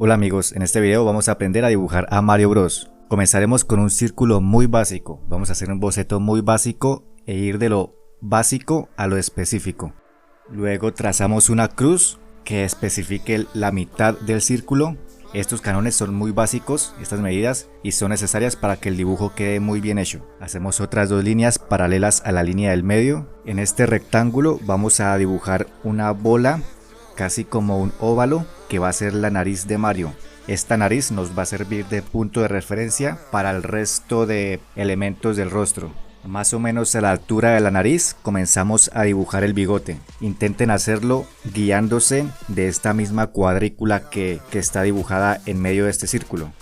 Hola amigos, en este video vamos a aprender a dibujar a Mario Bros. Comenzaremos con un círculo muy básico. Vamos a hacer un boceto muy básico e ir de lo básico a lo específico. Luego trazamos una cruz que especifique la mitad del círculo. Estos canones son muy básicos, estas medidas, y son necesarias para que el dibujo quede muy bien hecho. Hacemos otras dos líneas paralelas a la línea del medio. En este rectángulo vamos a dibujar una bola, casi como un óvalo, que va a ser la nariz de Mario. Esta nariz nos va a servir de punto de referencia para el resto de elementos del rostro. Más o menos a la altura de la nariz comenzamos a dibujar el bigote. Intenten hacerlo guiándose de esta misma cuadrícula que está dibujada en medio de este círculo.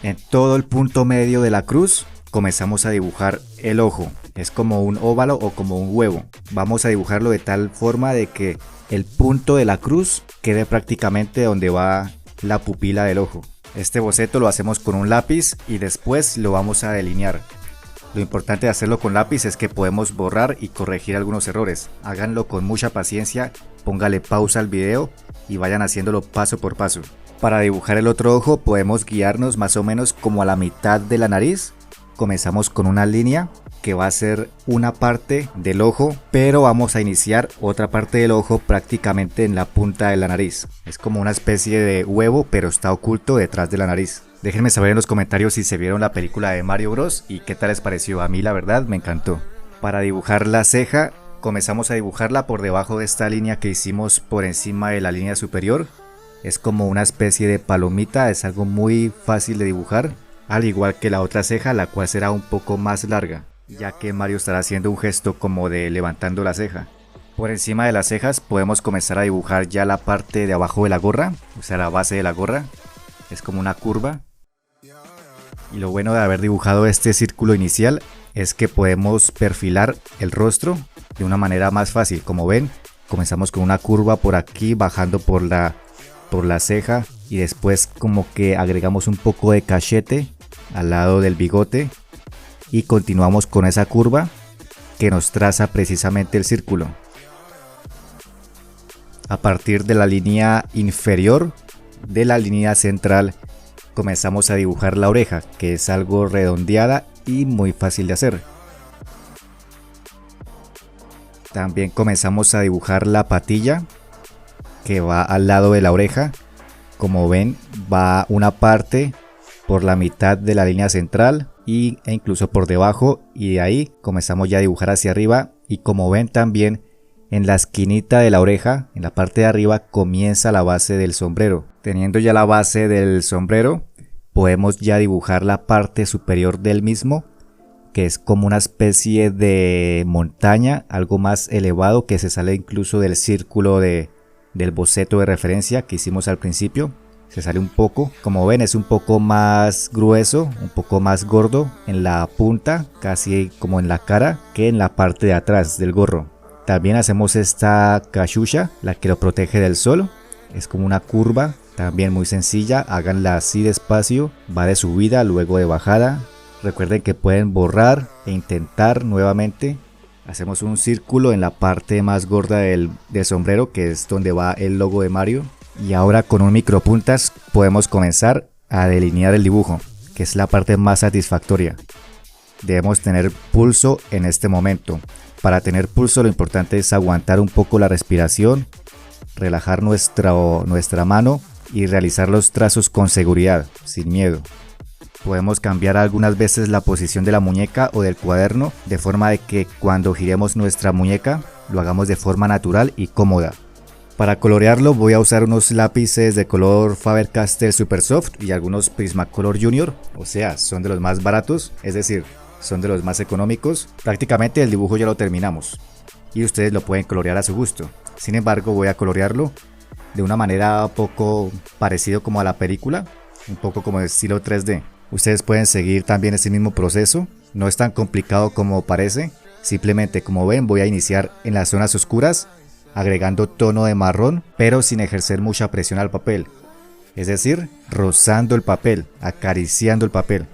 En todo el punto medio de la cruz comenzamos a dibujar el ojo. Es como un óvalo o como un huevo. Vamos a dibujarlo de tal forma de que el punto de la cruz quede prácticamente donde va la pupila del ojo. Este boceto lo hacemos con un lápiz y después lo vamos a delinear. Lo importante de hacerlo con lápiz es que podemos borrar y corregir algunos errores. Háganlo con mucha paciencia, póngale pausa al video y vayan haciéndolo paso por paso. Para dibujar el otro ojo podemos guiarnos más o menos como a la mitad de la nariz. Comenzamos con una línea que va a ser una parte del ojo, pero vamos a iniciar otra parte del ojo prácticamente en la punta de la nariz. Es como una especie de huevo, pero está oculto detrás de la nariz. Déjenme saber en los comentarios si se vieron la película de Mario Bros y qué tal les pareció. A mí la verdad me encantó. Para dibujar la ceja, comenzamos a dibujarla por debajo de esta línea que hicimos por encima de la línea superior. Es como una especie de palomita, es algo muy fácil de dibujar, al igual que la otra ceja, la cual será un poco más larga, ya que Mario estará haciendo un gesto como de levantando la ceja. Por encima de las cejas podemos comenzar a dibujar ya la parte de abajo de la gorra, o sea la base de la gorra. Es como una curva. Y lo bueno de haber dibujado este círculo inicial es que podemos perfilar el rostro de una manera más fácil. Como ven, comenzamos con una curva por aquí, bajando por la ceja, y después como que agregamos un poco de cachete al lado del bigote y continuamos con esa curva que nos traza precisamente el círculo. A partir de la línea inferior de la línea central comenzamos a dibujar la oreja, que es algo redondeada y muy fácil de hacer. También comenzamos a dibujar la patilla que va al lado de la oreja. Como ven, va una parte por la mitad de la línea central e incluso por debajo, y de ahí comenzamos ya a dibujar hacia arriba. Y como ven también, en la esquinita de la oreja, en la parte de arriba, comienza la base del sombrero. Teniendo ya la base del sombrero, podemos ya dibujar la parte superior del mismo, que es como una especie de montaña, algo más elevado, que se sale incluso del círculo del boceto de referencia que hicimos al principio. Se sale un poco, como ven es un poco más grueso, un poco más gordo en la punta, casi como en la cara, que en la parte de atrás del gorro. También hacemos esta cachucha, la que lo protege del sol. Es como una curva, también muy sencilla, háganla así despacio, va de subida, luego de bajada. Recuerden que pueden borrar e intentar nuevamente. Hacemos un círculo en la parte más gorda del sombrero, que es donde va el logo de Mario. Y ahora con un micropuntas podemos comenzar a delinear el dibujo, que es la parte más satisfactoria. Debemos tener pulso en este momento. Para tener pulso lo importante es aguantar un poco la respiración, relajar nuestra mano y realizar los trazos con seguridad, sin miedo. Podemos cambiar algunas veces la posición de la muñeca o del cuaderno, de forma de que cuando giremos nuestra muñeca lo hagamos de forma natural y cómoda. Para colorearlo voy a usar unos lápices de color Faber-Castell Super Soft y algunos Prismacolor Junior, o sea, son de los más baratos, es decir, son de los más económicos. Prácticamente el dibujo ya lo terminamos y ustedes lo pueden colorear a su gusto. Sin embargo, voy a colorearlo de una manera poco parecido como a la película, un poco como de estilo 3D. Ustedes pueden seguir también ese mismo proceso, no es tan complicado como parece. Simplemente, como ven, voy a iniciar en las zonas oscuras agregando tono de marrón, pero sin ejercer mucha presión al papel, es decir, rozando el papel, acariciando el papel,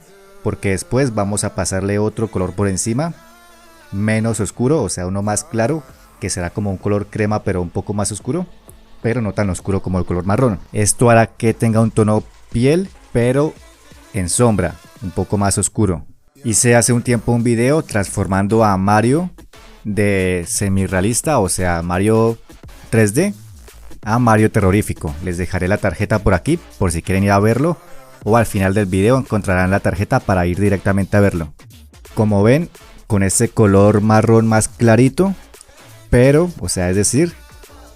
porque después vamos a pasarle otro color por encima, menos oscuro, o sea uno más claro, que será como un color crema pero un poco más oscuro, pero no tan oscuro como el color marrón. Esto hará que tenga un tono piel, pero en sombra, un poco más oscuro. Hice hace un tiempo un video transformando a Mario de semi-realista, o sea Mario 3D, a Mario terrorífico. Les dejaré la tarjeta por aquí por si quieren ir a verlo, o al final del video encontrarán la tarjeta para ir directamente a verlo. Como ven, con este color marrón más clarito, pero, o sea, es decir,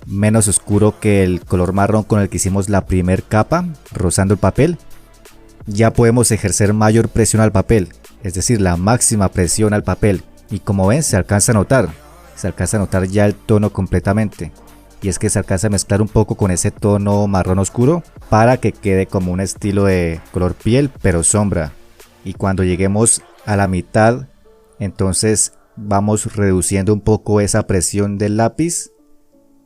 menos oscuro que el color marrón con el que hicimos la primer capa, rozando el papel, ya podemos ejercer mayor presión al papel, es decir, la máxima presión al papel. Y como ven, se alcanza a notar ya el tono completamente. Y es que se alcanza a mezclar un poco con ese tono marrón oscuro para que quede como un estilo de color piel, pero sombra. Y cuando lleguemos a la mitad, entonces vamos reduciendo un poco esa presión del lápiz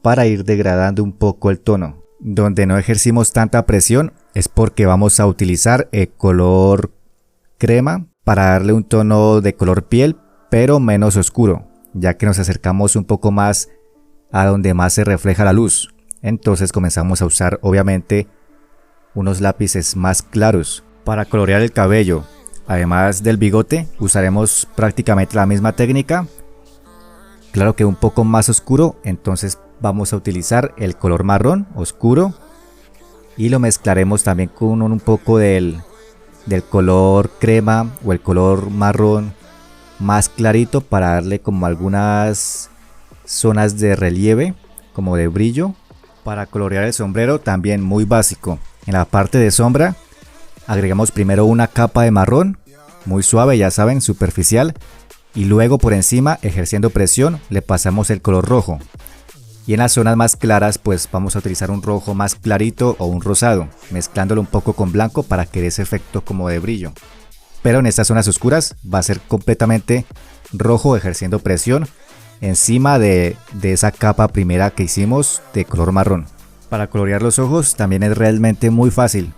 para ir degradando un poco el tono. Donde no ejercimos tanta presión es porque vamos a utilizar el color crema para darle un tono de color piel, pero menos oscuro, ya que nos acercamos un poco más a donde más se refleja la luz. Entonces comenzamos a usar obviamente unos lápices más claros. Para colorear el cabello, además del bigote, usaremos prácticamente la misma técnica, claro que un poco más oscuro. Entonces vamos a utilizar el color marrón oscuro y lo mezclaremos también con un poco del color crema o el color marrón más clarito para darle como algunas zonas de relieve, como de brillo. Para colorear el sombrero también muy básico. En la parte de sombra agregamos primero una capa de marrón muy suave, ya saben, superficial, y luego por encima, ejerciendo presión, le pasamos el color rojo. Y en las zonas más claras pues vamos a utilizar un rojo más clarito o un rosado, mezclándolo un poco con blanco para que dé ese efecto como de brillo. Pero en estas zonas oscuras va a ser completamente rojo, ejerciendo presión encima de esa capa primera que hicimos de color marrón. Para colorear los ojos también es realmente muy fácil.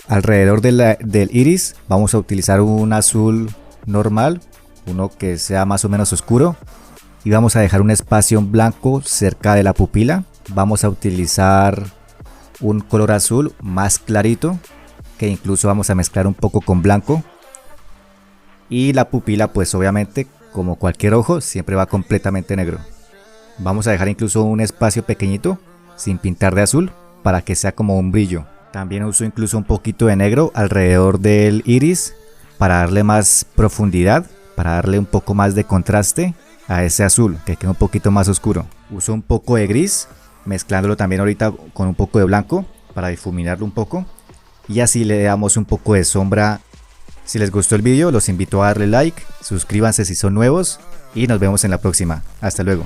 Alrededor del iris vamos a utilizar un azul normal, uno que sea más o menos oscuro, y vamos a dejar un espacio en blanco cerca de la pupila. Vamos a utilizar un color azul más clarito, que incluso vamos a mezclar un poco con blanco. Y la pupila pues obviamente, como cualquier ojo, siempre va completamente negro. Vamos a dejar incluso un espacio pequeñito sin pintar de azul para que sea como un brillo. También uso incluso un poquito de negro alrededor del iris para darle más profundidad, para darle un poco más de contraste a ese azul que queda un poquito más oscuro. Uso un poco de gris, mezclándolo también ahorita con un poco de blanco para difuminarlo un poco, y así le damos un poco de sombra. Si les gustó el vídeo, los invito a darle like, suscríbanse si son nuevos y nos vemos en la próxima. Hasta luego.